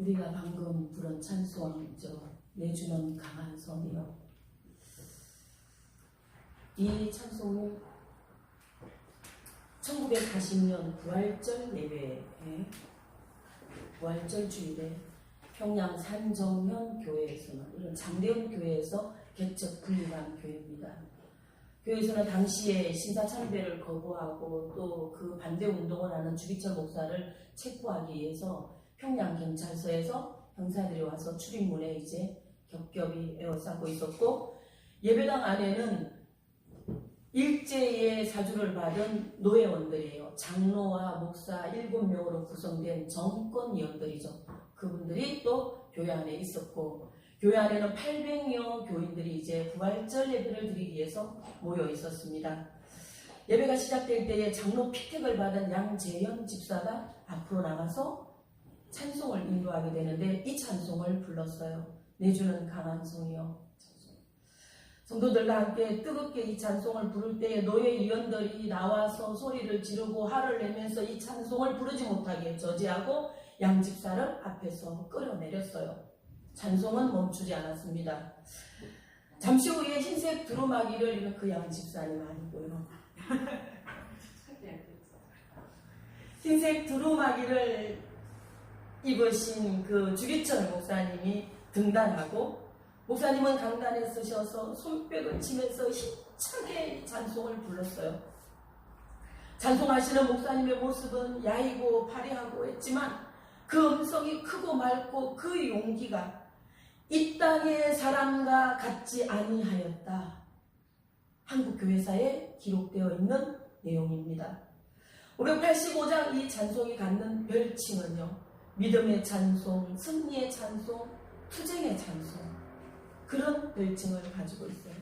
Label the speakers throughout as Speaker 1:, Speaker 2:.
Speaker 1: 우리가 방금 부른 찬송이죠. 내주는 강한 성이요. 이 찬송은 1940년 부활절 예배에 부활절 주일에 평양 산정현 교회에서는 이런 장대원 교회에서 개척 분리한 교회입니다. 교회에서는 당시에 신사참배를 거부하고 또 그 반대 운동을 하는 주기철 목사를 체포하기 위해서 평양 경찰서에서 형사들이 와서 출입문에 이제 겹겹이 에워싸고 있었고, 예배당 안에는 일제의 사주를 받은 노예원들이에요. 장로와 목사 7명으로 구성된 정권위원들이죠. 그분들이 또 교회 안에 있었고, 교회 안에는 800여 교인들이 이제 부활절 예배를 드리기 위해서 모여 있었습니다. 예배가 시작될 때에 장로 피택을 받은 양재현 집사가 앞으로 나가서 찬송을 인도하게 되는데 이 찬송을 불렀어요. 내주는 강한 성이요. 성도들과 함께 뜨겁게 이 찬송을 부를 때에 노예위원들이 나와서 소리를 지르고 화를 내면서 이 찬송을 부르지 못하게 저지하고 양 집사를 앞에서 끌어내렸어요. 찬송은 멈추지 않았습니다. 잠시 후에 흰색 두루마기를 입은 그 양 집사님 아니고요. 흰색 두루마기를 입으신 그 주기철 목사님이 등단하고, 목사님은 강단에 서셔서 손뼉을 치면서 힘차게 찬송을 불렀어요. 찬송하시는 목사님의 모습은 야이고 파리하고 했지만 그 음성이 크고 맑고 그 용기가 이 땅의 사람과 같지 아니하였다. 한국교회사에 기록되어 있는 내용입니다. 585장 이 찬송이 갖는 별칭은요, 믿음의 찬송, 승리의 찬송, 투쟁의 찬송, 그런 별칭을 가지고 있어요.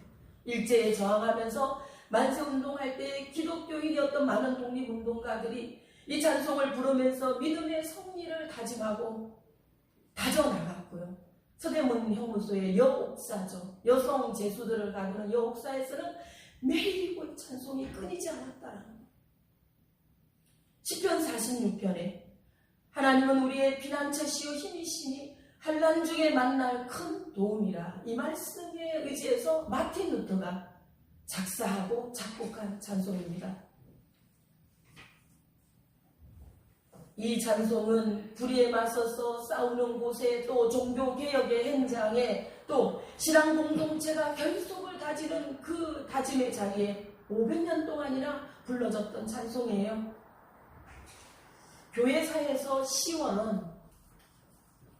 Speaker 1: 일제에 저항하면서 만세운동할 때 기독교인이었던 많은 독립운동가들이 이 찬송을 부르면서 믿음의 승리를 다짐하고 다져나갔고요. 서대문 형무소의 여옥사죠. 여성 제수들을 가두는 여옥사에서는 매일이고 이 찬송이 끊이지 않았다라는 거예요. 시편 46편에 하나님은 우리의 피난처시요 힘이시니 환난 중에 만날 큰 도움이라, 이 말씀에 의지해서 마틴 루터가 작사하고 작곡한 찬송입니다. 이 찬송은 불의에 맞서서 싸우는 곳에, 또 종교개혁의 현장에, 또 신앙 공동체가 결속을 다지는 그 다짐의 자리에 500년 동안이나 불러졌던 찬송이에요. 교회사에서 10월은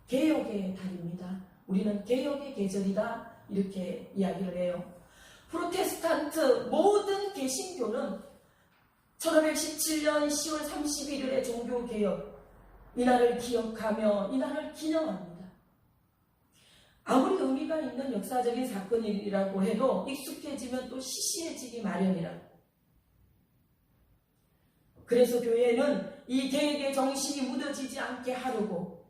Speaker 1: 개혁의 달입니다. 우리는 개혁의 계절이다, 이렇게 이야기를 해요. 프로테스탄트 모든 개신교는 1517년 10월 31일의 종교개혁, 이날을 기억하며 이날을 기념합니다. 아무리 의미가 있는 역사적인 사건이라고 해도 익숙해지면 또 시시해지기 마련이라. 그래서 교회는 이 개혁의 정신이 묻어지지 않게 하려고,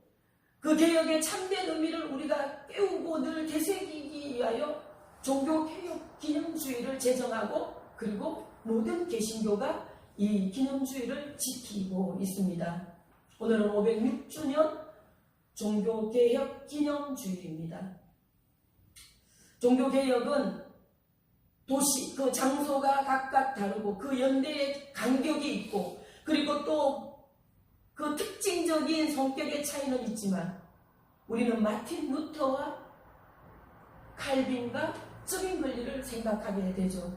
Speaker 1: 그 개혁의 참된 의미를 우리가 깨우고 늘 되새기기 위하여 종교개혁 기념주의를 제정하고, 그리고 모든 개신교가 이 기념주의를 지키고 있습니다. 오늘은 506주년 종교개혁 기념주일입니다. 종교개혁은 도시, 그 장소가 각각 다르고 그 연대의 간격이 있고, 그리고 또 그 특징적인 성격의 차이는 있지만 우리는 마틴 루터와 칼빈과 저밍글리를 생각하게 되죠.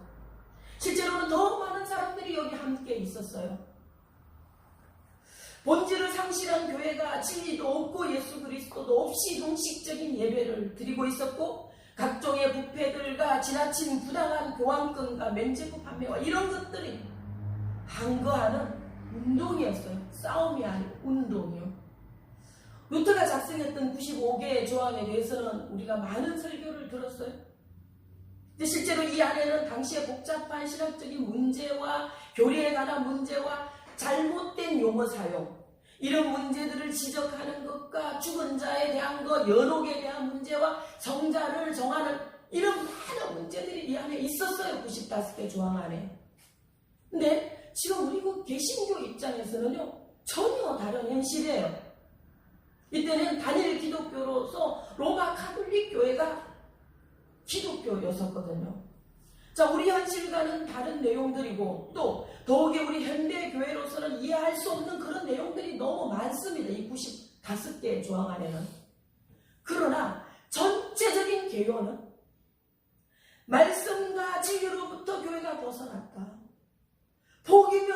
Speaker 1: 실제로는 더 많은 사람들이 여기 함께 있었어요. 본질을 상실한 교회가 진리도 없고 예수 그리스도도 없이 형식적인 예배를 드리고 있었고, 각종의 부패들과 지나친 부당한 보안권과 면죄부 판매와 이런 것들이 항거하는 운동이었어요. 싸움이 아니고 운동이요. 루터가 작성했던 95개의 조항에 대해서는 우리가 많은 설교를 들었어요. 근데 실제로 이 안에는 당시의 복잡한 신학적인 문제와 교리에 관한 문제와 잘못된 용어 사용, 이런 문제들을 지적하는 것과 죽은 자에 대한 것, 연옥에 대한 문제와 성자를 정하는 이런 많은 문제들이 이 안에 있었어요. 95개 조항 안에. 근데 지금 우리 그 개신교 입장에서는요, 전혀 다른 현실이에요. 이때는 단일 기독교로서 로마 가톨릭 교회가 기독교였었거든요. 자, 우리 현실과는 다른 내용들이고 또 더욱이 우리 현대 교회로서는 이해할 수 없는 그런 내용들이 너무 많습니다. 이 95개의 조항 안에는. 그러나 전체적인 개요는 말씀과 진리로부터 교회가 벗어났다. 복음이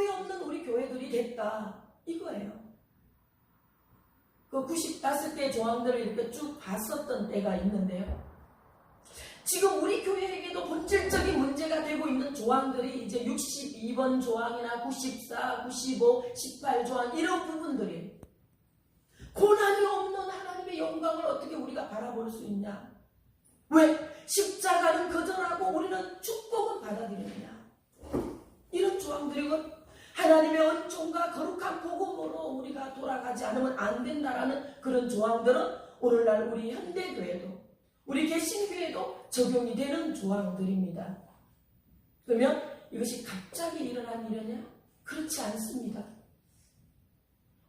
Speaker 1: 없는 우리 교회들이 됐다. 이거예요. 그 95개의 조항들을 이렇게 쭉 봤었던 때가 있는데요. 지금 우리 교회에게도 본질적인 문제가 되고 있는 조항들이 이제 62번 조항이나 94, 95, 18조항 이런 부분들이 고난이 없는 하나님의 영광을 어떻게 우리가 바라볼 수 있냐? 왜? 십자가는 거절하고 우리는 축복은 받아들이느냐? 이런 조항들이고 하나님의 은총과 거룩한 복음으로 우리가 돌아가지 않으면 안 된다라는 그런 조항들은 오늘날 우리 현대교회도 우리 개신교회도 적용이 되는 조항들입니다. 그러면 이것이 갑자기 일어난 일이냐? 그렇지 않습니다.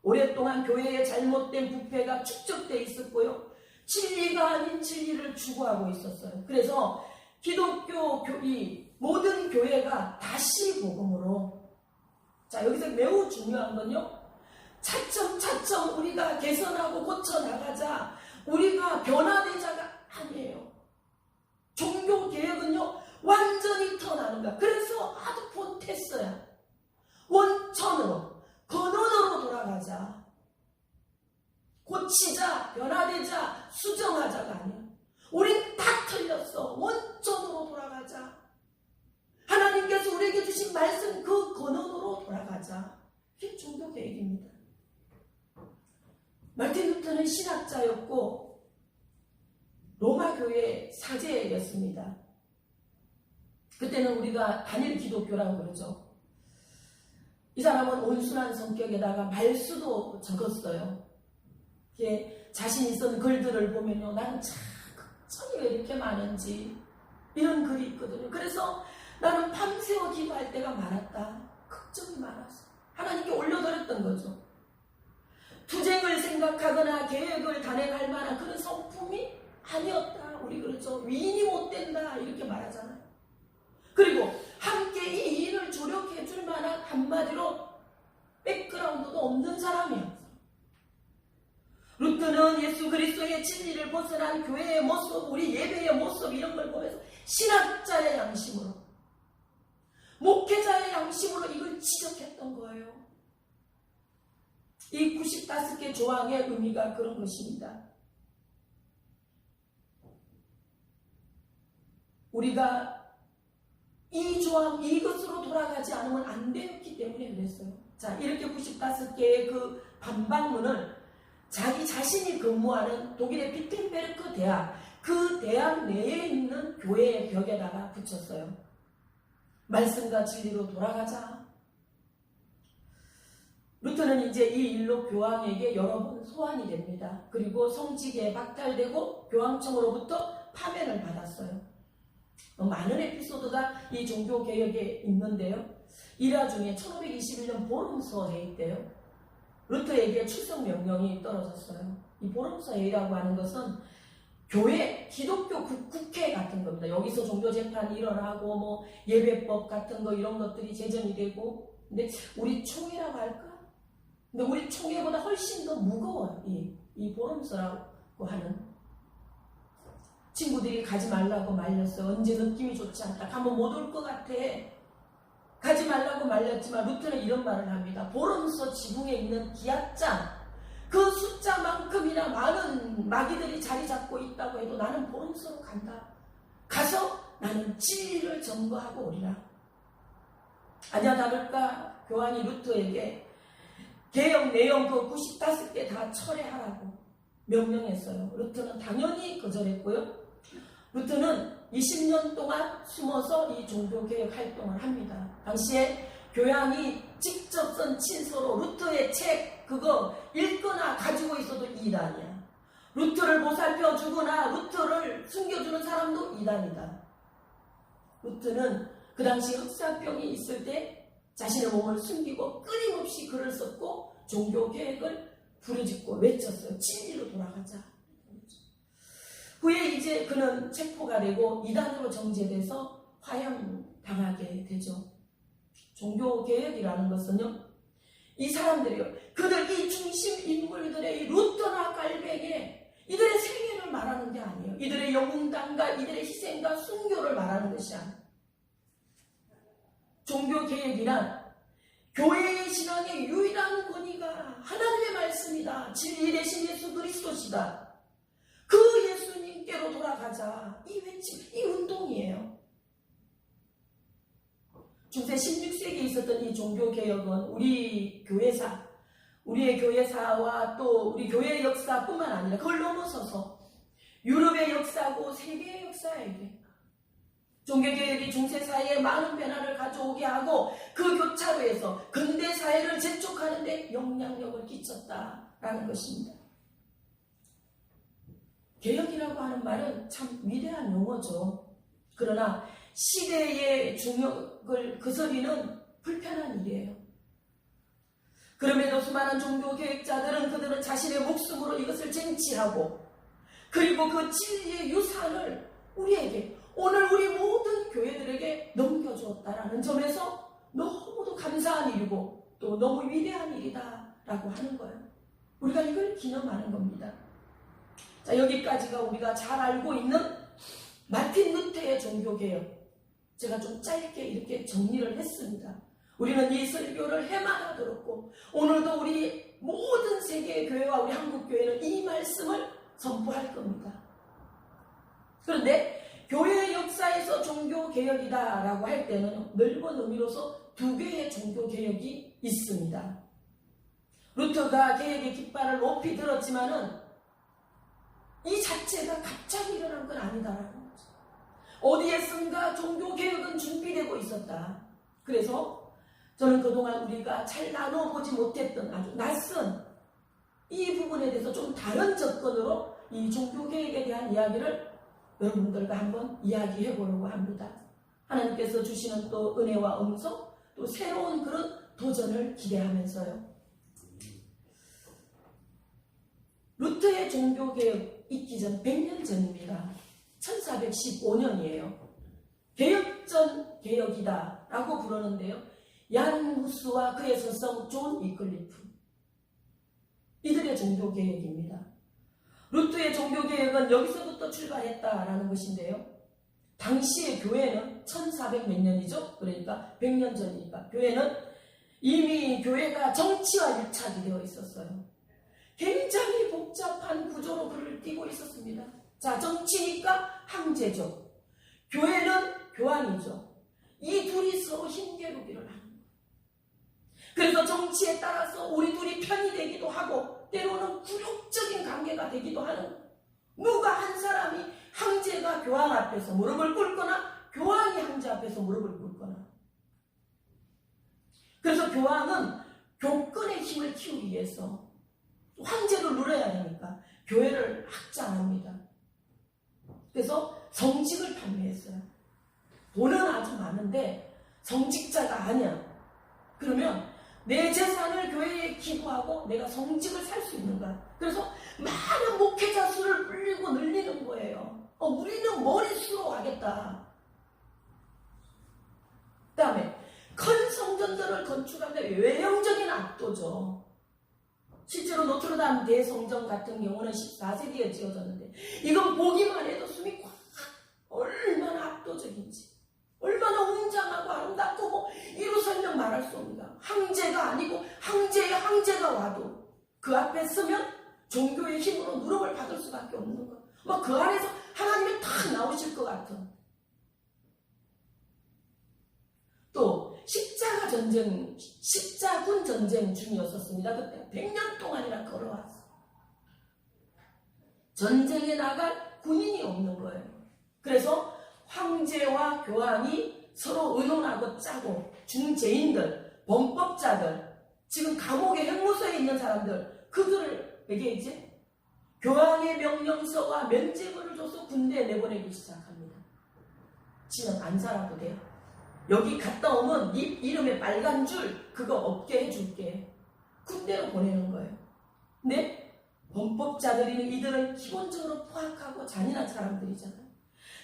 Speaker 1: 오랫동안 교회의 잘못된 부패가 축적되어 있었고요. 진리가 아닌 진리를 추구하고 있었어요. 그래서 기독교 모든 교회가 다시 복음으로, 자, 여기서 매우 중요한 건요, 차츰차츰 우리가 개선하고 고쳐나가자, 우리가 변화되자가 아니에요. 종교개혁은요 완전히 턴하는 거야. 그래서 아주 본태써야 원천으로 근원으로 돌아가자, 고치자, 변화되자, 수정하자가 아니야. 우린 다 틀렸어. 원천으로 돌아가자. 하나님께서 우리에게 주신 말씀 그 근원으로 돌아가자. 이게 종교개혁입니다. 마틴 루터는 신학자였고 로마 교회 사제였습니다. 그때는 우리가 단일 기독교라고 그러죠. 이 사람은 온순한 성격에다가 말수도 적었어요. 자신 있었던 글들을 보면요, 나는 참 걱정이 왜 이렇게 많은지 이런 글이 있거든요. 그래서 나는 밤새워 기도할 때가 많았다. 걱정이 많았어. 하나님께 올려드렸던 거죠. 투쟁을 생각하거나 계획을 단행할 만한 그런 성품이 아니었다. 우리 그렇죠. 위인이 못 된다. 이렇게 말하잖아요. 그리고 함께 이 일을 조력해 줄 만한 한마디로 백그라운드도 없는 사람이었어요. 루터는 예수 그리스도의 진리를 벗어난 교회의 모습, 우리 예배의 모습 이런 걸 보면서 신학자의 양심으로, 목회자의 양심으로 이걸 지적했던 거예요. 이 95개 조항의 의미가 그런 것입니다. 우리가 이 조항, 이것으로 돌아가지 않으면 안 되었기 때문에 그랬어요. 자, 이렇게 95개의 그 반박문을 자기 자신이 근무하는 독일의 비텐베르크 대학, 그 대학 내에 있는 교회의 벽에다가 붙였어요. 말씀과 진리로 돌아가자. 루터는 이제 이 일로 교황에게 여러 번 소환이 됩니다. 그리고 성직에 박탈되고 교황청으로부터 파면을 받았어요. 많은 에피소드가 이 종교개혁에 있는데요. 일화 중에 1521년 보름서 회의 때요, 루터에게 출석 명령이 떨어졌어요. 이 보름서 회의라고 하는 것은 교회, 기독교 국회 같은 겁니다. 여기서 종교재판이 일어나고 뭐 예배법 같은 거 이런 것들이 제정이 되고, 근데 우리 총회라고 할까? 근데 우리 총회보다 훨씬 더 무거워요. 이 보름서라고 하는. 친구들이 가지 말라고 말렸어요. 언제 느낌이 좋지 않다. 가면 못 올 것 같아. 가지 말라고 말렸지만 루터는 이런 말을 합니다. 보름서 지붕에 있는 기앗장, 그 숫자만큼이나 많은 마귀들이 자리 잡고 있다고 해도 나는 보름서로 간다. 가서 나는 진리를 증거하고 오리라. 아니야 다를까 교황이 루터에게 개혁 내용 그 95개 다 철회하라고 명령했어요. 루터는 당연히 거절했고요. 루터는 20년 동안 숨어서 이 종교개혁 활동을 합니다. 당시에 교황이 직접 쓴 친서로 루터의 책 그거 읽거나 가지고 있어도 이단이야. 루터를 보살펴 주거나 루터를 숨겨주는 사람도 이단이다. 루터는 그 당시 흑사병이 있을 때 자신의 몸을 숨기고 끊임없이 글을 썼고 종교개혁을 부르짖고 외쳤어요. 진리로 돌아가자. 후에 이제 그는 체포가 되고 이단으로 정죄돼서 화형당하게 되죠. 종교개혁이라는 것은요, 이 사람들이요, 그들 이 중심 인물들의 이 루터나 깔뱅의 이들의 생애를 말하는 게 아니에요. 이들의 영웅담과 이들의 희생과 순교를 말하는 것이 아니에요. 종교개혁이란 교회의 신앙의 유일한 권위가 하나님의 말씀이다. 진리 대신 예수 그리스도시다. 그 예수님께로 돌아가자. 이 외침, 이 운동이에요. 중세 16세기에 있었던 이 종교개혁은 우리 교회사, 우리의 교회사와 또 우리 교회의 역사뿐만 아니라 그걸 넘어서서 유럽의 역사고 세계의 역사에게 종교개혁이 중세사회에 많은 변화를 가져오게 하고 그 교차로에서 근대사회를 재촉하는 데 영향력을 끼쳤다라는 것입니다. 개혁이라고 하는 말은 참 위대한 용어죠. 그러나 시대의 중역을 그스리는 불편한 일이에요. 그럼에도 수많은 종교개혁자들은 그들은 자신의 목숨으로 이것을 쟁취하고 그리고 그 진리의 유산을 우리에게, 오늘 우리 모든 교회들에게 넘겨주었다라는 점에서 너무도 감사한 일이고 또 너무 위대한 일이다라고 하는 거예요. 우리가 이걸 기념하는 겁니다. 자, 여기까지가 우리가 잘 알고 있는 마틴 루터의 종교개혁. 제가 좀 짧게 이렇게 정리를 했습니다. 우리는 이 설교를 해마다 들었고 오늘도 우리 모든 세계의 교회와 우리 한국교회는 이 말씀을 선포할 겁니다. 그런데 교회의 역사에서 종교개혁이다라고 할 때는 넓은 의미로서 두 개의 종교개혁이 있습니다. 루터가 개혁의 깃발을 높이 들었지만은 이 자체가 갑자기 일어난 건 아니다라는 거죠. 어디에선가 종교개혁은 준비되고 있었다. 그래서 저는 그동안 우리가 잘 나눠보지 못했던 아주 낯선 이 부분에 대해서 좀 다른 접근으로 이 종교개혁에 대한 이야기를 여러분들과 한번 이야기해 보려고 합니다. 하나님께서 주시는 또 은혜와 음성, 또 새로운 그런 도전을 기대하면서요. 루터의 종교개혁 있기 전 100년 전입니다. 1415년이에요. 개혁전 개혁이다 라고 부르는데요. 얀 후스와 그의 서성 존 위클리프, 이들의 종교개혁입니다. 루터의 종교개혁은 여기서부터 출발했다라는 것인데요. 당시의 교회는 1400 몇 년이죠. 그러니까 100년 전이니까 교회는 이미 교회가 정치와 유착이 되어 있었어요. 굉장히 복잡한 구조로 글을 띄고 있었습니다. 자, 정치니까 황제죠. 교회는 교황이죠. 이 둘이 서로 힘겨루기를 하는 거예요. 그래서 정치에 따라서 우리 둘이 편이 되기도 하고 때로는 굴욕적인 관계가 되기도 하는, 누가 한 사람이 황제가 교황 앞에서 무릎을 꿇거나 교황이 황제 앞에서 무릎을 꿇거나. 그래서 교황은 교권의 힘을 키우기 위해서 황제를 누려야 하니까 교회를 확장합니다. 그래서 성직을 판매했어요. 돈은 아주 많은데 성직자가 아니야. 그러면 내 재산을 교회에 기부하고 내가 성직을 살 수 있는 거야. 그래서 많은 목회자 수를 불리고 늘리는 거예요. 우리는 머릿수로 하겠다. 그 다음에 큰 성전들을 건축하는데 외형적인 압도죠. 실제로 노트르담 대성전 같은 경우는 14세기에 지어졌는데 이건 보기만 해도 숨이 꽉, 얼마나 압도적인지, 얼마나 웅장하고 아름답고 뭐 이루 설명 말할 수 없습니다. 황제가 아니고 황제의 황제가 와도 그 앞에 서면 종교의 힘으로 누름을 받을 수밖에 없는 거. 뭐 그 안에서 하나님이 탁 나오실 것 같은. 또 십자가 전쟁, 십자군 전쟁 중이었었습니다. 그때 100년 동안이나 걸어왔어. 전쟁에 나갈 군인이 없는 거예요. 그래서 황제와 교황이 서로 의논하고 짜고 중재인들, 범법자들, 지금 감옥의 형무소에 있는 사람들, 그들에게 이제 교황의 명령서와 면죄부를 줘서 군대에 내보내기 시작합니다. 지는 안 살아도 돼요. 여기 갔다 오면 네 이름에 빨간 줄 그거 없게 해줄게. 군대로 보내는 거예요. 근데 범법자들인 이들은 기본적으로 포악하고 잔인한 사람들이잖아요.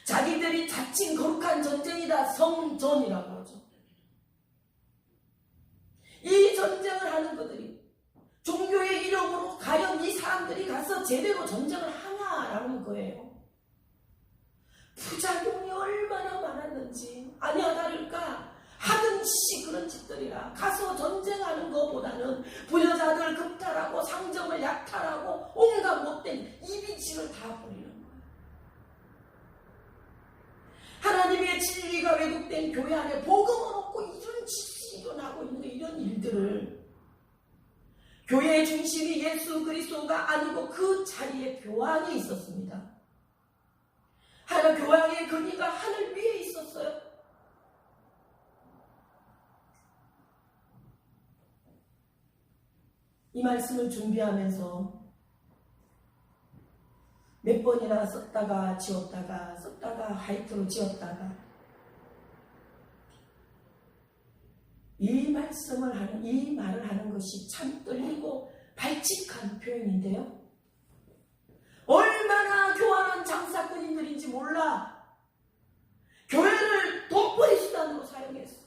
Speaker 1: 자기들이 자칭 거룩한 전쟁이다, 성전이라고 하죠. 이 전쟁을 하는 그들이 종교의 이름으로 과연 이 사람들이 가서 제대로 전쟁을 하냐라는 거예요. 부작용이 얼마나 많았는지 아니야 다를까 하던 짓이 그런 짓들이라. 가서 전쟁하는 것보다는 부여자들 급탈하고 상점을 약탈하고 온갖 못된 이미지를 다 버리는 거예요. 하나님의 진리가 왜곡된 교회 안에 복음을 얻고 이런 짓이 일어나고 있는 이런 일들을 교회의 중심이 예수 그리스도가 아니고 그 자리에 교황이 있었습니다. 하늘 교황의 근위가 하늘 위에 있었어요. 이 말씀을 준비하면서 몇 번이나 썼다가 지웠다가 썼다가 하이트로 지웠다가 이 말을 하는 것이 참 떨리고 발칙한 표현인데요. 얼마나 교활한 장사꾼인들인지 몰라. 교회를 돈벌이 수단으로 사용했어.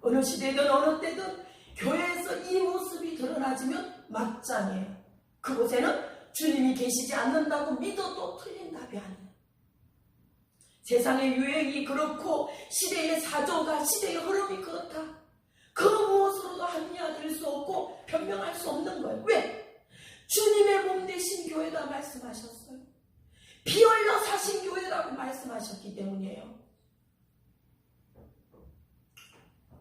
Speaker 1: 어느 시대든 어느 때든 교회에서 이 모습이 드러나지면 막장이에요. 그곳에는 주님이 계시지 않는다고 믿어도 틀린 답이 아니에요. 세상의 유행이 그렇고 시대의 사조가 시대의 흐름이 그렇다. 그 무엇으로도 합리화될 수 없고 변명할 수 없는 거예요. 왜? 주님의 몸 되신 교회다 말씀하셨어요. 피 흘려 사신 교회라고 말씀하셨기 때문이에요.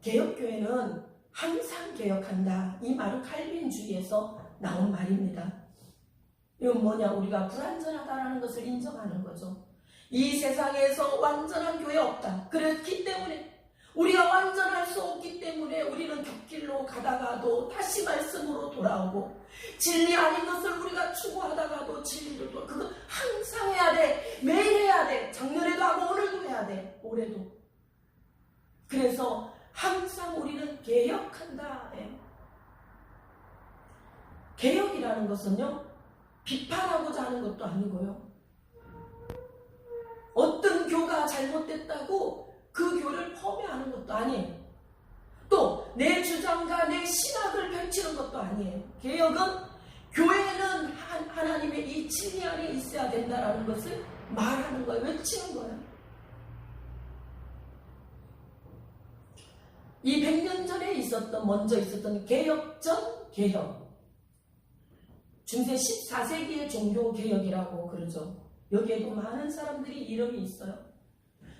Speaker 1: 개혁교회는 항상 개혁한다. 이 말은 칼빈주의에서 나온 말입니다. 이건 뭐냐? 우리가 불완전하다라는 것을 인정하는 거죠. 이 세상에서 완전한 교회 없다. 그렇기 때문에 우리가 완전할 수 없기 때문에 우리는 곁길로 가다가도 다시 말씀으로 돌아오고 진리 아닌 것을 우리가 추구하다가도 진리를 돌아. 그거 항상 해야 돼. 매일 해야 돼. 작년에도 하고 오늘도 해야 돼. 올해도. 그래서 항상 우리는 개혁한다. 개혁이라는 것은요, 비판하고자 하는 것도 아니고요. 어떤 교가 잘못됐다고 그 교를 폄훼하는 것도 아니에요. 또 내 주장과 내 신학을 펼치는 것도 아니에요. 개혁은 교회는 하나님의 이 진리 안에 있어야 된다는 것을 말하는 거예요. 외치는 거예요. 이 100년 전에 먼저 있었던 개혁 전 개혁. 중세 14세기의 종교개혁이라고 그러죠. 여기에도 많은 사람들이 이름이 있어요.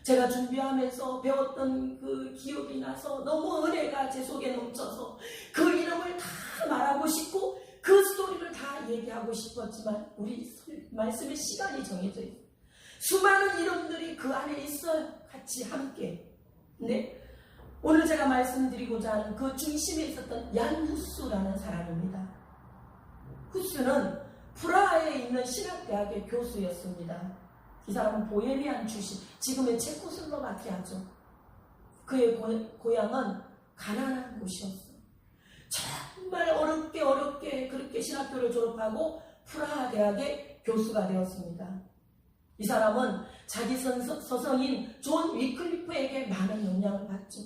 Speaker 1: 제가 준비하면서 배웠던 그 기억이 나서 너무 은혜가 제 속에 넘쳐서 그 이름을 다 말하고 싶고 그 스토리를 다 얘기하고 싶었지만 우리 말씀의 시간이 정해져 있어요. 수많은 이름들이 그 안에 있어요. 같이 함께. 근데 오늘 제가 말씀드리고자 하는 그 중심에 있었던 얀 후스라는 사람입니다. 후스는 프라하에 있는 신학대학의 교수였습니다. 이 사람은 보헤미안 출신, 지금의 체코슬로바키아죠. 그의 고향은 가난한 곳이었어요. 정말 어렵게 그렇게 신학교를 졸업하고 프라하 대학의 교수가 되었습니다. 이 사람은 자기 서성인 존 위클리프에게 많은 영향을 받죠.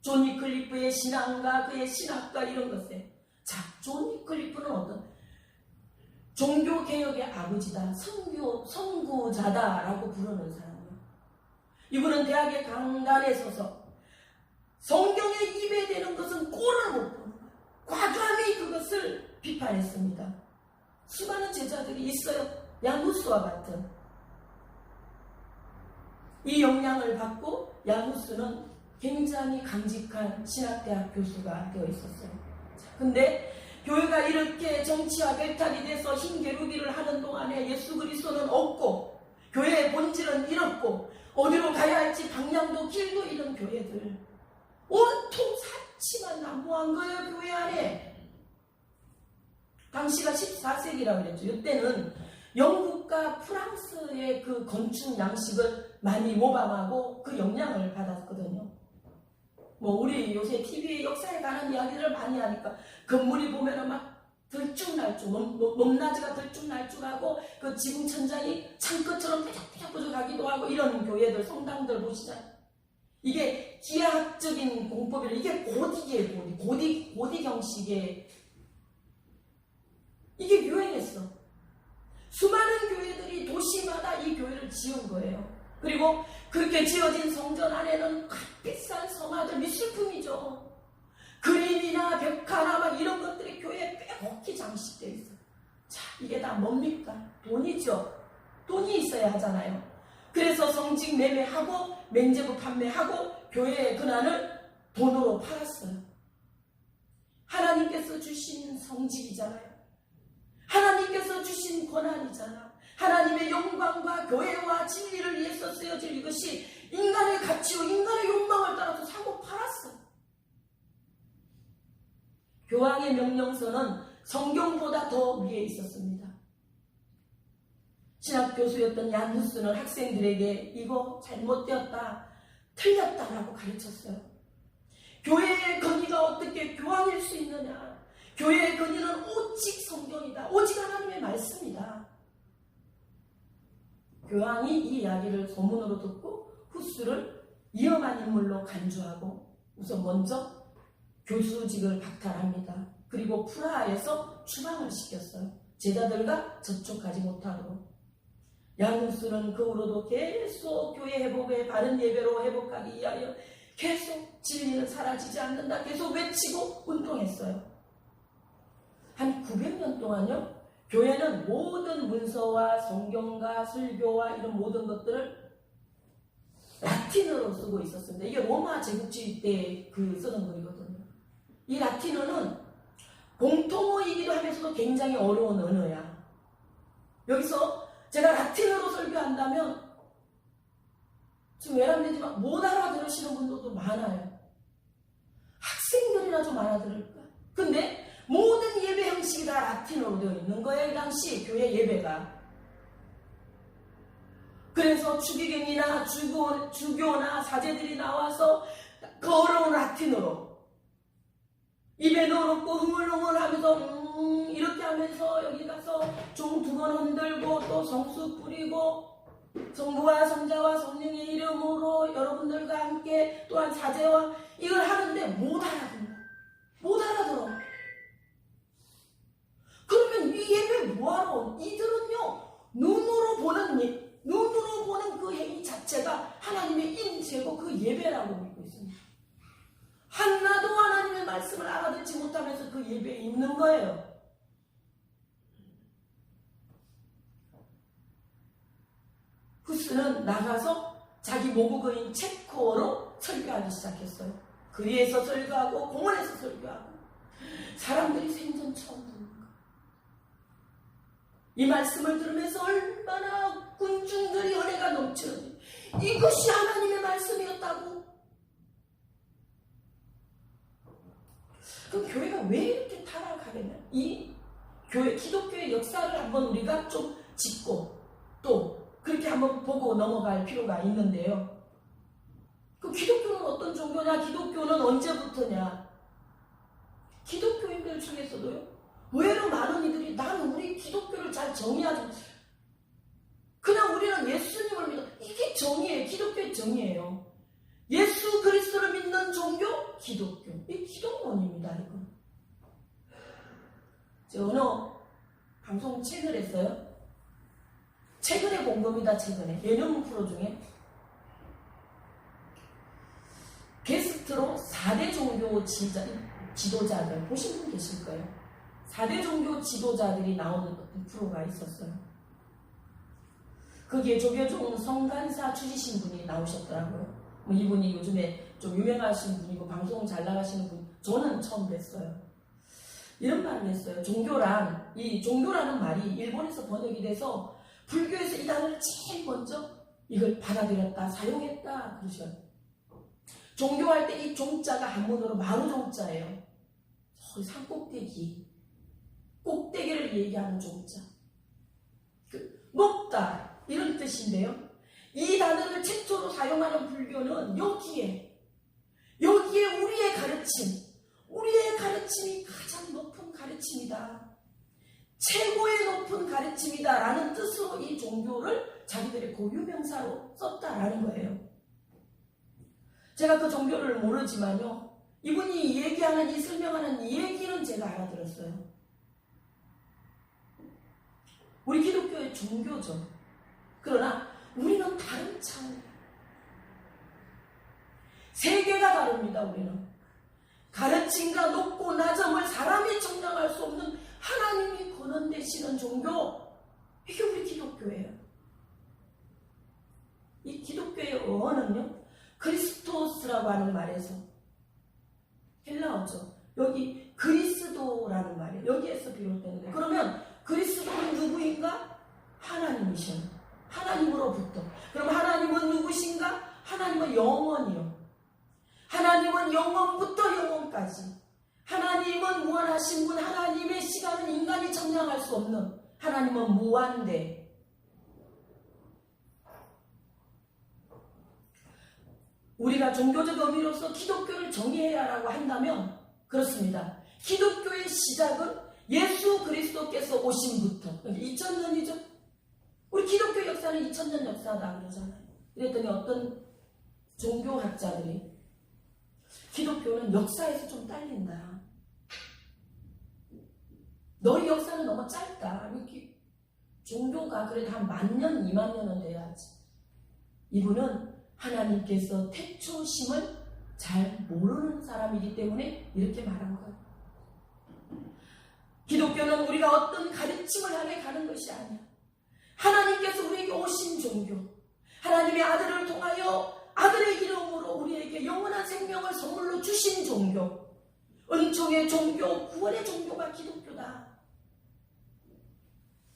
Speaker 1: 존 위클리프의 신앙과 그의 신학과 이런 것에. 자, 존 위클리프는 어떤? 종교개혁의 아버지다. 선구자다라고 부르는 사람이에요. 이분은 대학의 강단에 서서 성경에 입에 대는 것은 꼴을 못 보는 거예요. 과감히 그것을 비판했습니다. 수많은 제자들이 있어요. 야누스와 같은. 이 영향을 받고 야누스는 굉장히 강직한 신학대학 교수가 되어 있었어요. 근데 교회가 이렇게 정치와 결탁이 돼서 힘겨루기를 하는 동안에 예수 그리스도는 없고 교회의 본질은 잃었고 어디로 가야 할지 방향도 길도 잃은 교회들 온통 사치만 난무한 거예요. 교회 안에. 당시가 14세기라고 그랬죠. 이때는 영국과 프랑스의 그 건축 양식을 많이 모방하고 그 영향을 받았거든요. 뭐 우리 요새 TV에 역사에 관한 이야기를 많이 하니까 건물이 보면은 막 들쭉날쭉, 높낮이가 들쭉날쭉하고 그 지붕 천장이 창끝처럼 뾰족뾰족하기도 하고 이런 교회들, 성당들 보시잖아요. 이게 기하학적인 공법이라 이게 고딕이에요. 고딕 형식의 이게 유행했어. 수많은 교회들이 도시마다 이 교회를 지은 거예요. 그리고 그렇게 지어진 성전 안에는 값비싼 성화들, 미술품이죠. 그림이나 벽화나 막 이런 것들이 교회에 빼곡히 장식되어 있어요. 자, 이게 다 뭡니까? 돈이죠. 돈이 있어야 하잖아요. 그래서 성직 매매하고 맹제부 판매하고 교회의 근안을 돈으로 팔았어요. 하나님께서 주신 성직이잖아요. 하나님께서 주신 권한이잖아. 하나님의 영광과 교회와 진리를 위해서 쓰여질 이것이 인간의 가치와 인간의 욕망을 따라서 사고 팔았어. 교황의 명령서는 성경보다 더 위에 있었습니다. 신학 교수였던 얀 후스는 학생들에게 이거 잘못되었다, 틀렸다라고 가르쳤어요. 교회의 건의가 어떻게 교황일 수 있느냐? 교회의 건의는 오직 성경이다. 오직 하나님의 말씀이다. 교황이 이 이야기를 소문으로 듣고 후스를 위험한 인물로 간주하고 우선 먼저 교수직을 박탈합니다. 그리고 프라하에서 추방을 시켰어요. 제자들과 접촉하지 못하도록. 얀 후스는 그 후로도 계속 교회 회복에 바른 예배로 회복하기 위하여 계속 진리는 사라지지 않는다 계속 외치고 운동했어요. 한 900년 동안요, 교회는 모든 문서와 성경과 설교와 이런 모든 것들을 라틴어로 쓰고 있었습니다. 이게 로마 제국주의 때 쓰던 거거든요. 이 라틴어는 공통어이기도 하면서도 굉장히 어려운 언어야. 여기서 제가 라틴어로 설교한다면 좀 외람되지만 못 알아들으시는 분들도 많아요. 학생들이나 좀 알아들을까? 근데 모든 예배 형식이 다 라틴어로 되어 있는 거예요. 이 당시 교회 예배가. 그래서 추기경이나 주교나 사제들이 나와서 그 어려운 라틴어로 입에 넣어놓고 흥얼흥얼하면서 이렇게 하면서 여기 가서 종 2번 흔들고 또 성수 뿌리고 성부와 성자와 성령의 이름으로 여러분들과 함께 또한 사제와 이걸 하는데 못 알아들어. 그러면 이 예배 뭐하러? 이들은요 눈으로 보는 그 행위 자체가 하나님의 임재고 그 예배라고 믿고 있습니다. 하나도 하나님의 말씀을 알아듣지 못하면서 그 예배에 있는 거예요. 후스는 나가서 자기 모국어인 체코어로 설교하기 시작했어요. 거리에서 설교하고 공원에서 설교하고 사람들이 생전 처음 듣는 거예요. 이 말씀을 들으면서 얼마나 군중들이 은혜가 넘치는지, 이것이 하나님의 말씀이었다고. 그럼 교회가 왜 이렇게 타락하겠냐? 이 교회, 기독교의 역사를 한번 우리가 좀 짚고 또 그렇게 한번 보고 넘어갈 필요가 있는데요. 그 기독교는 어떤 종교냐? 기독교는 언제부터냐? 기독교인들 중에서도요, 의외로 많은 이들이 나는 우리 기독교를 잘 정의하지 못해. 그냥 우리는 예수님을 믿어. 이게 정의예요. 기독교의 정의예요. 예수 그리스도를 믿는 종교, 기독교. 이 기독론입니다. 이건. 저 어느 방송 채널에서요, 최근에 본 겁니다. 최근에 예능 프로 중에 게스트로 4대 종교 지도자들 보신 분 계실 거예요. 4대 종교 지도자들이 나오는 어떤 프로가 있었어요. 거기에 조계종 성간사 추지신 분이 나오셨더라고요. 뭐 이분이 요즘에 좀 유명하신 분이고 방송 잘 나가시는 분, 저는 처음 뵀어요. 이런 말을 했어요. 종교라는 말이 일본에서 번역이 돼서 불교에서 이 단어를 제일 먼저 이걸 받아들였다, 사용했다 그러셔요. 종교할 때 이 종자가 한문으로 마루종자예요. 꼭대기를 얘기하는 종자. 높다 이런 뜻인데요. 이 단어를 최초로 사용하는 불교는 여기에 여기에 우리의 가르침이 가장 높은 가르침이다. 최고의 높은 가르침이다 라는 뜻으로 이 종교를 자기들의 고유명사로 썼다라는 거예요. 제가 그 종교를 모르지만요, 이분이 얘기하는 이 설명하는 이 얘기는 제가 알아들었어요. 우리 기독교의 종교죠. 그러나 우리는 다른 차원이에요. 세계가 다릅니다. 우리는 가르침과 높고 낮음을 사람이 정량할 수 없는 하나님이 권한되시는 종교, 이게 우리 기독교예요. 이 기독교의 어원은요, 크리스토스라고 하는 말에서, 헬라어죠. 여기 그리스도라는 말이에요. 여기에서 비롯된 거예요. 그러면 그리스도는 누구인가? 하나님이셔. 하나님으로부터. 그럼 하나님은 누구신가? 하나님은 영원이요. 하나님은 영원부터 영원까지. 하나님은 무한하신 분, 하나님의 시간은 인간이 정량할 수 없는, 하나님은 무한대. 우리가 종교적 의미로서 기독교를 정의해야 하라고 한다면 그렇습니다. 기독교의 시작은 예수 그리스도께서 오심부터, 2000년이죠. 우리 기독교 역사는 2000년 역사다 그러잖아요. 그랬더니 어떤 종교학자들이 기독교는 역사에서 좀 딸린다. 너희 역사는 너무 짧다. 이렇게 종교가 그래도 한 10,000년, 20,000년은 돼야지. 이분은 하나님께서 태초심을 잘 모르는 사람이기 때문에 이렇게 말한 거예요. 기독교는 우리가 어떤 가르침을 하게 가는 것이 아니야. 하나님께서 우리에게 오신 종교, 하나님의 아들을 통하여 아들의 이름으로 우리에게 영원한 생명을 선물로 주신 종교, 은총의 종교, 구원의 종교가 기독교다.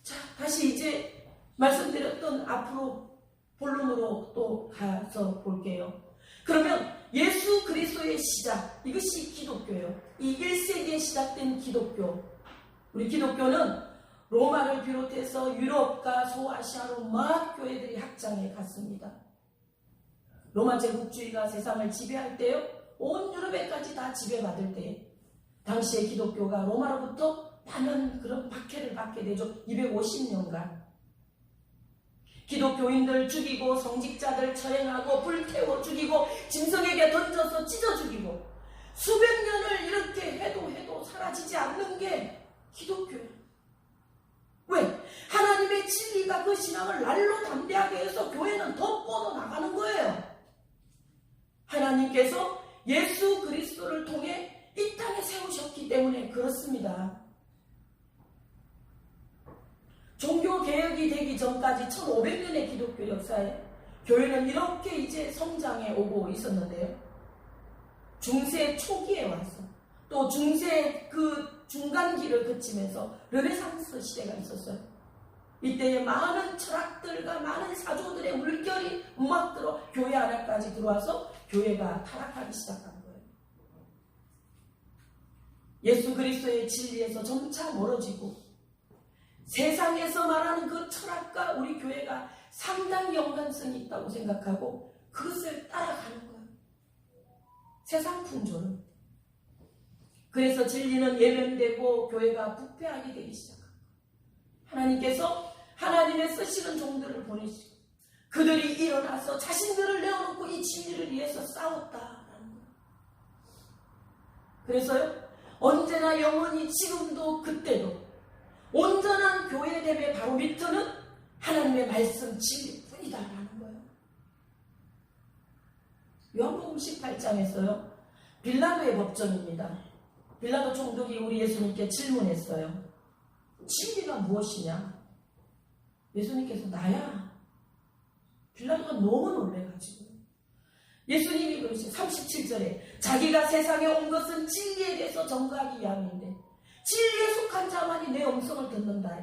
Speaker 1: 자, 다시 이제 말씀드렸던 앞으로 본론으로 또 가서 볼게요. 그러면 예수 그리스도의 시작, 이것이 기독교예요. 이 1세기에 시작된 기독교. 우리 기독교는 로마를 비롯해서 유럽과 소아시아로 막 교회들이 확장해 갔습니다. 로마 제국주의가 세상을 지배할 때요, 온 유럽에까지 다 지배받을 때, 당시의 기독교가 로마로부터 많은 그런 박해를 받게 되죠. 250년간. 기독교인들 죽이고, 성직자들 처형하고, 불태워 죽이고, 짐승에게 던져서 찢어 죽이고, 수백 년을 이렇게 해도 사라지지 않는 게 기독교예요. 왜? 하나님의 진리가 그 신앙을 날로 담대하게 해서 교회는 더 뻗어나가는 거예요. 하나님께서 예수 그리스도를 통해 이 땅에 세우셨기 때문에 그렇습니다. 종교개혁이 되기 전까지 1500년의 기독교 역사에 교회는 이렇게 이제 성장해 오고 있었는데요. 중세 초기에 와서 또 중세 그 중간기를 거치면서 르네상스 시대가 있었어요. 이때에 많은 철학들과 많은 사조들의 물결이 막 들어 교회 안에까지 들어와서 교회가 타락하기 시작한 거예요. 예수 그리스도의 진리에서 점차 멀어지고 세상에서 말하는 그 철학과 우리 교회가 상당히 연관성이 있다고 생각하고 그것을 따라가는 거예요. 세상 풍조는. 그래서 진리는 예면되고 교회가 부패하게 되기 시작합니다. 하나님께서 하나님의 쓰시는 종들을 보내시고 그들이 일어나서 자신들을 내어놓고 이 진리를 위해서 싸웠다라는 거예요. 그래서요, 언제나 영원히 지금도 그때도 온전한 교회됨의 바로 밑에는 하나님의 말씀 진리뿐이다라는 거예요. 요한복음 18장에서요, 빌라도의 법정입니다. 빌라도 총독이 우리 예수님께 질문했어요. 진리가 무엇이냐? 예수님께서 나야. 빌라도가 너무 놀래가지고 예수님이 그러시 37절에 자기가 세상에 온 것은 진리에 대해서 전가하기 위함인데 진리에 속한 자만이 내 음성을 듣는다.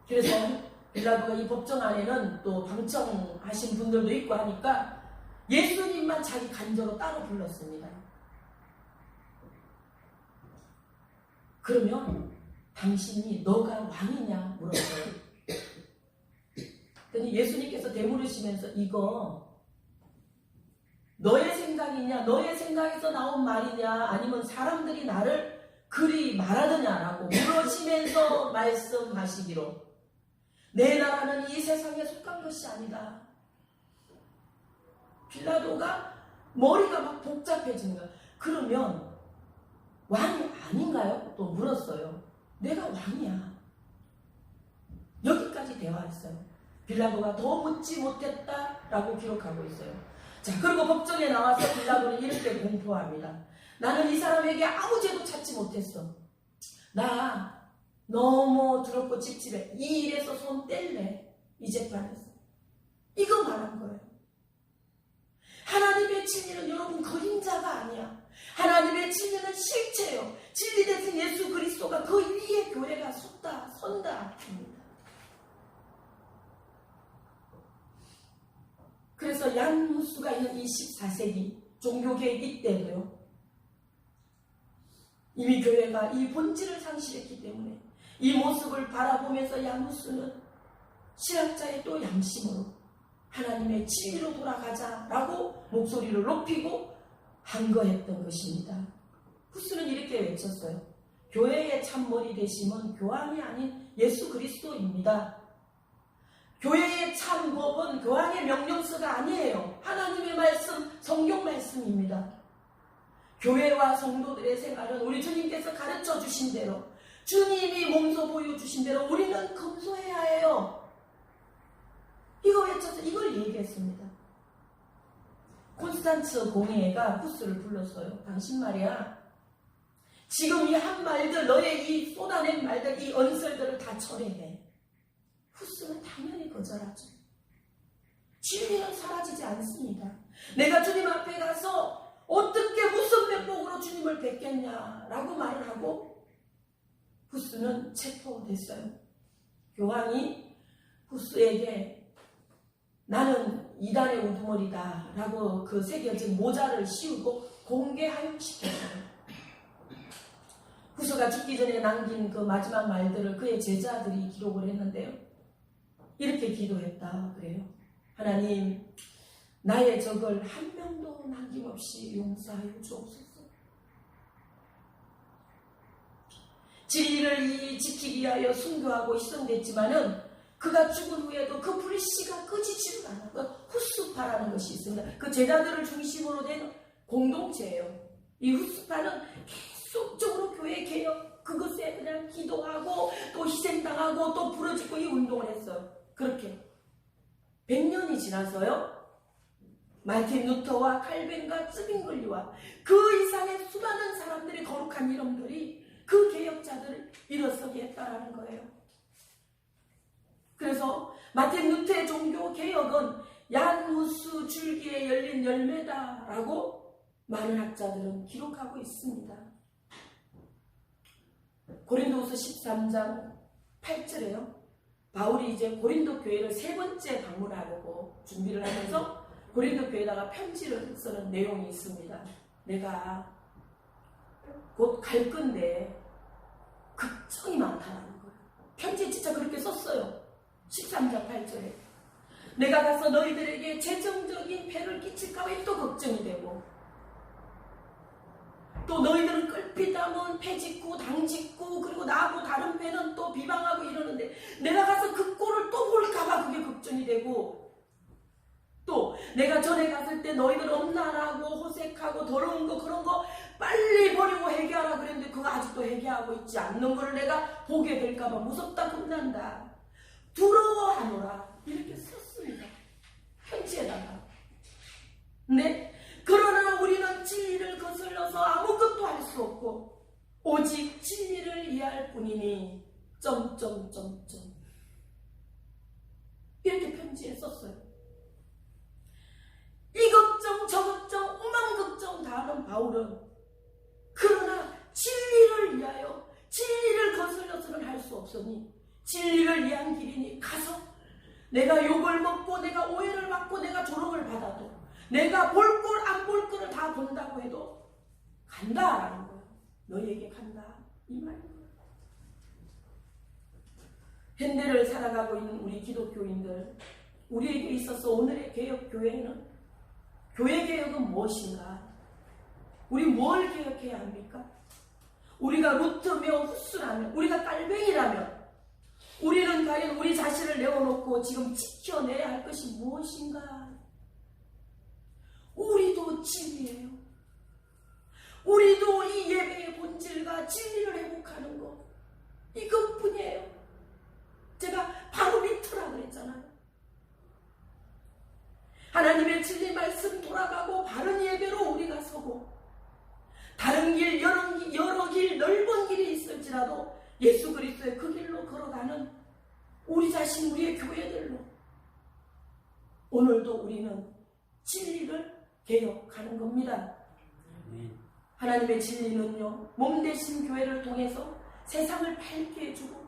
Speaker 1: 그래서 빌라도가 이 법정 안에는 또 방청하신 분들도 있고 하니까 예수님만 자기 간저로 따로 불렀습니다. 그러면 당신이 너가 왕이냐 물었어요. 그랬더니 예수님께서 되물으시면서 이거 너의 생각이냐, 너의 생각에서 나온 말이냐, 아니면 사람들이 나를 그리 말하느냐라고 물으시면서 말씀하시기로, 내 나라는 이 세상에 속한 것이 아니다. 빌라도가 머리가 막 복잡해진 거야. 그러면 왕이 아닌가요? 또 물었어요. 내가 왕이야. 여기까지 대화했어요. 빌라도가 더 묻지 못했다라고 기록하고 있어요. 자, 그리고 법정에 나와서 빌라도는 이렇게 공포합니다. 나는 이 사람에게 아무 죄도 찾지 못했어. 나 너무 더럽고 찝찝해. 이 일에서 손 뗄래. 이 재판에서. 이거 말한 거예요. 하나님의 진리는 여러분 그림자가 아니야. 하나님의 진리는 실체예요. 진리 대신 예수 그리스도가 그 위에 교회가 선다. 그래서 얀누스가 있는 이 14세기 종교개혁 이때도요, 이미 교회가 이 본질을 상실했기 때문에 이 모습을 바라보면서 얀누스는 신학자의 또 양심으로 하나님의 진리로 돌아가자라고 목소리를 높이고 항거했던 것입니다. 후스는 이렇게 외쳤어요. 교회의 참머리 되심은 교황이 아닌 예수 그리스도입니다. 교회의 참법은 교황의 명령서가 아니에요. 하나님의 말씀, 성경 말씀입니다. 교회와 성도들의 생활은 우리 주님께서 가르쳐 주신 대로, 주님이 몸소 보여주신 대로 우리는 검소해야 해요. 이거 외쳐서 이걸 얘기했습니다. 콘스탄츠 공예가 후스를 불렀어요. 당신 말이야, 지금 이 한 말들, 너의 이 쏟아낸 말들, 이 언설들을 다 철회해. 후스는 당연히 거절하죠. 진리는 사라지지 않습니다. 내가 주님 앞에 가서 어떻게 무슨 면목으로 주님을 뵙겠냐라고 말을 하고 후스는 체포됐어요. 교황이 후스에게 나는 이단의 우두머리다 라고 그 새겨진 모자를 씌우고 공개 하육시켰어요. 후스가 죽기 전에 남긴 그 마지막 말들을 그의 제자들이 기록을 했는데요, 이렇게 기도했다 그래요. 하나님, 나의 적을 한 명도 남김없이 용서하여 주옵소서. 진리를 지키기 위하여 순교하고 희생됐지만은 그가 죽은 후에도 그 불씨가 꺼지지를 않아. 그 후스파라는 것이 있습니다. 그 제자들을 중심으로 된 공동체예요. 이 후스파는 계속적으로 교회 개혁, 그것에 그냥 기도하고 또 희생당하고 또 부러지고 이 운동을 했어요. 그렇게 100년이 지나서요, 마틴 루터와 칼빈과 쯔빙글리와 그 이상의 수많은 사람들의 거룩한 이름들이 그 개혁자들을 일어서게 했다라는 거예요. 그래서 마틴 루터의 종교 개혁은 얀누스 줄기에 열린 열매다라고 많은 학자들은 기록하고 있습니다. 고린도후서 13장 8절에요. 바울이 이제 고린도 교회를 3번째 방문하려고 준비를 하면서 고린도 교회에다가 편지를 쓰는 내용이 있습니다. 내가 곧 갈 건데 걱정이 많다라는 거예요. 편지에 진짜 그렇게 썼어요. 13장 8절에. 내가 가서 너희들에게 재정적인 폐를 끼칠까 봐 또 걱정이 되고, 또 너희들은 끌피담은 폐 짓고 당 짓고 그리고 나하고 다른 패는 또 비방하고 이러는데 내가 가서 그 꼴을 또 볼까봐 그게 걱정이 되고, 또 내가 전에 갔을 때 너희들 엄란하고 호색하고 더러운 거 그런 거 빨리 버리고 회개하라 그랬는데 그거 아직도 회개하고 있지 않는 걸 내가 보게 될까봐 무섭다 겁난다, 두려워하노라, 이렇게 썼습니다. 편지에다가. 근데 그러나 우리는 진리를 거슬러서 아무것도 할 수 없고 오직 진리를 이해할 뿐이니 이렇게 편지에 썼어요. 이 걱정 저 걱정 오만 걱정 다 하는 바울은 그러나 진리를 위하여 진리를 거슬러서는 할 수 없으니 진리를 위한 길이니 가서 내가 욕을 먹고 내가 오해를 받고 내가 조롱을 받아도 내가 볼 꼴 안 볼 꼴을 다 본다고 해도 간다라는 거예요. 너희에게 간다 이 말이에요. 현대를 살아가고 있는 우리 기독교인들, 우리에게 있어서 오늘의 개혁교회는 교회 개혁은 무엇인가? 우리 뭘 개혁해야 합니까? 우리가 루트며 후스라면, 우리가 깔뱅이라면, 우리는 과연 우리 자신을 내어놓고 지금 지켜내야 할 것이 무엇인가? 우리도 진리예요. 우리도 이 예배의 본질과 진리를 회복하는 것, 이것뿐이에요. 제가 바로 밑으라 그랬잖아요. 하나님의 진리 말씀 돌아가고 바른 예배로 우리가 서고, 다른 길, 여러 길, 넓은 길이 있을지라도 예수 그리스도의 그 길로 걸어가는 우리 자신, 우리의 교회들로 오늘도 우리는 진리를 개혁하는 겁니다. 하나님의 진리는요, 몸 대신 교회를 통해서 세상을 밝게 해주고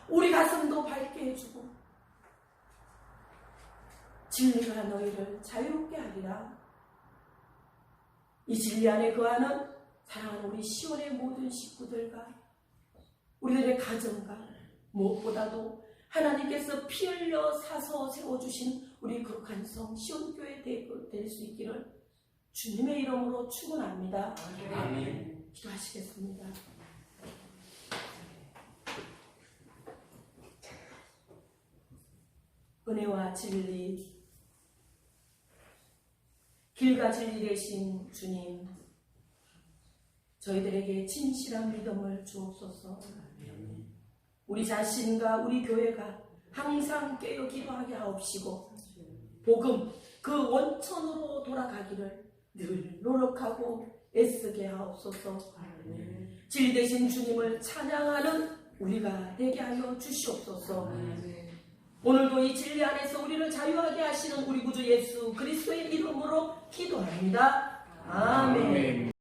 Speaker 1: 우리 가슴도 밝게 해주고 진리가 너희를 자유롭게 하리라. 이 진리 안에 거하는 사랑하는 우리 시온의 모든 식구들과 우리들의 가정과 무엇보다도 하나님께서 피 흘려 사서 세워주신 우리 거룩한 성 시온교회 될 수 있기를 주님의 이름으로 축원합니다.
Speaker 2: 아멘.
Speaker 1: 기도하시겠습니다. 은혜와 진리, 길과 진리 되신 주님, 저희들에게 진실한 믿음을 주옵소서. 우리 자신과 우리 교회가 항상 깨어 기도하게 하옵시고 복음 그 원천으로 돌아가기를 늘 노력하고 애쓰게 하옵소서. 진리 되신 주님을 찬양하는 우리가 되게 하여 주시옵소서. 오늘도 이 진리 안에서 우리를 자유하게 하시는 우리 구주 예수 그리스도의 이름으로 기도합니다. 아멘.